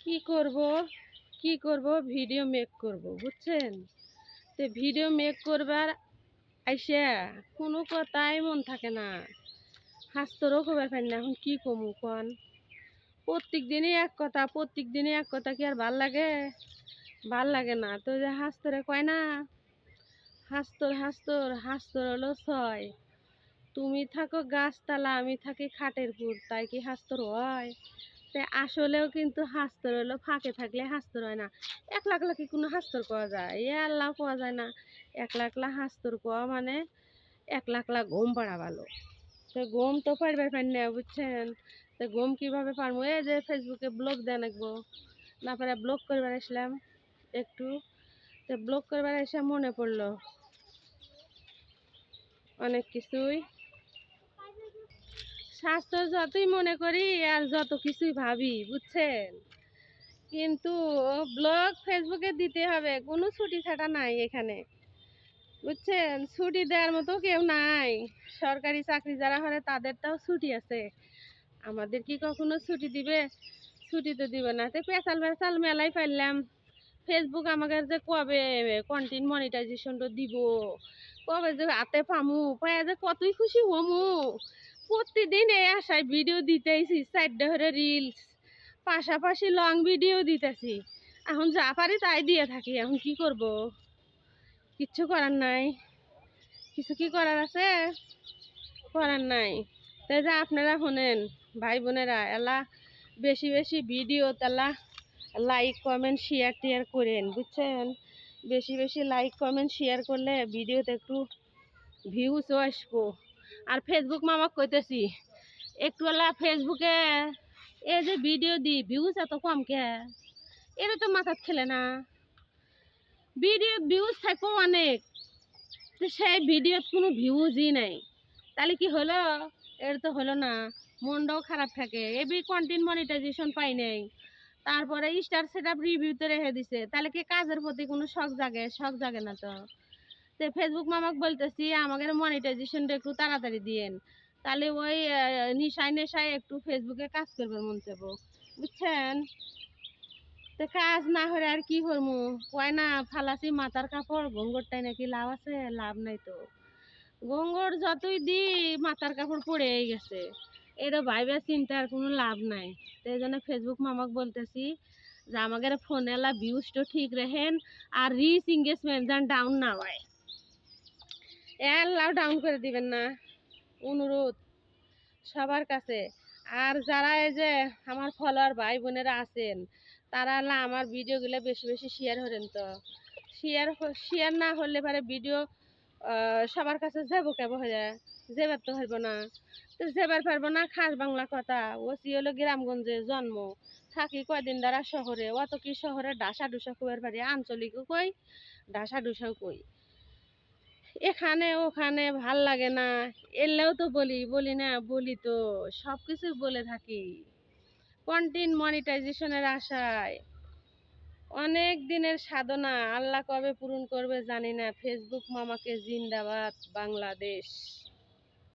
কি করব কি করব ভিডিও মেক করব বুঝছেন। তো ভিডিও মেক করবার আইসা কোনো কথাই মন থাকে না, হাস্তরও খবর পাই না। এখন কি কমু কন, প্রত্যেক দিনই এক কথা, প্রত্যেক দিনই এক কথা কি আর ভাল লাগে? ভাল লাগে না তো। যে হাস্তরে কয় না, হাস্তর হাস্তর হাস্তর হলো ছয়, তুমি থাকো গাছতলা আমি থাকি খাটের পুর, তাই কি হাস্তর হয়? তাই আসলেও কিন্তু হাস্তর হলো ফাঁকে থাকলে হাস্তর হয় না। একলা একলা কি কোনো হাস্তর পাওয়া যায়? এ আল্লাহ পাওয়া যায় না। একলা একলা হাস্তর পাওয়া মানে একলা একলা ঘুম পাড়া ভালো। তো ঘুম তো পারবার পার না বুঝছেন। তো ঘুম কিভাবে পারবো? এই যে ফেসবুকে ব্লগ দেন লাগবো, না পারে ব্লগ করবার আসলাম একটু। তো ব্লগ করবার এসে মনে পড়লো অনেক কিছুই। স্বাস্থ্য যতই মনে করি আর যত কিছুই ভাবি বুঝছেন, কিন্তু ব্লগ ফেসবুকে দিতে হবে, কোনো ছুটি ছাটা নাই এখানে বুঝছেন। ছুটি দেওয়ার মতো কেউ নাই। সরকারি চাকরি যারা করে তাদের তাও ছুটি আছে, আমাদের কি কখনো ছুটি দিবে? ছুটি তো দিবে না। তো পেঁচাল পেঁচাল মেলাই পাইলাম। ফেসবুক আমাকে যে কবে কন্টেন্ট মনিটাইজেশনটা দিব, কবে যে হাতে পামু, পাইয়া যে কতই খুশি হমু। প্রতিদিন এই আশায় ভিডিও দিতেছি, সাইডে ধরে রিলস, পাশাপাশি লং ভিডিও দিতেছি। এখন যা পারি তাই দিয়ে থাকি। এখন কি করব? কিচ্ছু করার নাই। কিছু কি করার আছে? করার নাই। তাই যে আপনারা শোনেন ভাই বোনেরা, এলা বেশি বেশি ভিডিও তেলা লাইক কমেন্ট শেয়ার টেয়ার করেন বুঝছেন। বেশি বেশি লাইক কমেন্ট শেয়ার করলে ভিডিওতে একটু ভিউজও আসবো। আর ফেসবুক মামাক কইতেছি একটু এলা ফেসবুকে এই যে ভিডিও দি ভিউজ এত কম কে? এটা তো মাথাত খেলে না। ভিডিও ভিউজ থাকবো অনেক, তো সেই ভিডিওত কোনো ভিউজই নাই, তাহলে কি হলো? এর তো হলো না। মনটাও খারাপ থাকে। এবি কন্টেন্ট মনিটাইজেশন পাই নাই, তারপরে স্টার সেট আপ রিভিউতে রেখে দিছে, তাহলে কি কাজের প্রতি কোনো শখ জাগে? শখ জাগে না তো। তো ফেসবুক মামাক বলতেছি আমাদের মনিটাইজেশনটা একটু তাড়াতাড়ি দিয়েন, তাহলে ওই নেশায় নেশায় একটু ফেসবুকে কাজ করবার মন চাবো বুঝছেন। তো কাজ না হলে আর কি করবো? কয় না ফালাসি মাথার কাপড় ঘঙ্গরটাই নাকি লাভ আছে? লাভ নাই তো। ঘঙ্গর যতই দি মাথার কাপড় পড়েই গেছে। এটা ভাইবে চিন্তার কোনো লাভ নাই। তো এই জন্য ফেসবুক মামাক বলতেছি যে আমাদের ফোনে এলা ভিউজটা ঠিক রাখেন, আর রিচ এঙ্গেজমেন্ট যেন ডাউন না হয়। এলাও ডাউন করে দিবেন না, অনুরোধ সবার কাছে। আর যারা এই যে আমার ফলোয়ার ভাই বোনেরা আছেন, তারা না আমার ভিডিওগুলো বেশি বেশি শেয়ার করেন। তো শেয়ার শেয়ার না হলে পরে ভিডিও সবার কাছে যাবো কেবো হয়ে যেবার তো পারবো না। তো যেবার পারবো না, খাস বাংলা কথা। ও সি হলো গ্রামগঞ্জে জন্ম, থাকি কয়দিন দ্বারা শহরে। অত কি শহরে ডাসা ডুসা কুয়ার পারি, আঞ্চলিকও কই ডাসা ডুসাও কই। এখানে ওখানে ভাল লাগে না, এলেও তো বলি বলি না বলি তো সব কিছু বলে থাকি কন্টেন্ট মনিটাইজেশনের আশায়। অনেক দিনের সাধনা, আল্লাহ কবে পূরণ করবে জানি না। ফেসবুক মামাকে জিন্দাবাদ বাংলাদেশ।